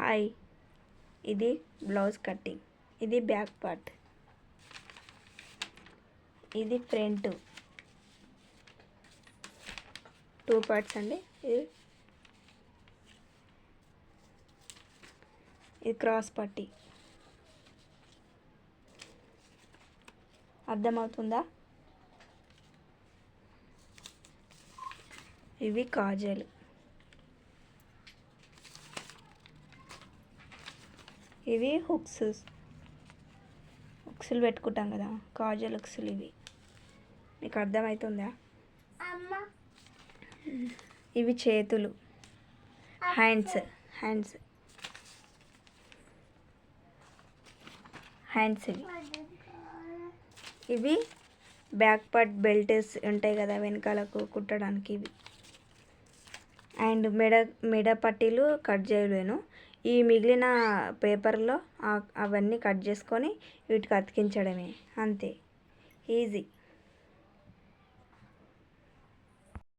Hi. ఇది blouse cutting. ఇది back part. ఇది ఫ్రంట్ 2 పార్ట్స్ అండి. ఇది క్రాస్ పట్టీ. అర్థమవుతుందా? ఇవి కాజల్. ఇవి హుక్స్లు పెట్టుకుంటాం కదా, కాజల్ హుక్స్లు ఇవి. మీకు అర్థమవుతుందా? ఇవి చేతులు, హ్యాండ్స్ ఇవి బ్యాక్ పార్ట్ బెల్ట్స్ ఉంటాయి కదా వెనకాలకు కుట్టడానికి ఇవి. అండ్ మెడ పట్టీలు కట్ చేయలేను. ఈ మిగిలిన పేపర్లో అవన్నీ కట్ చేసుకొని వీటికి అతికించడమే, అంతే. ఈజీ.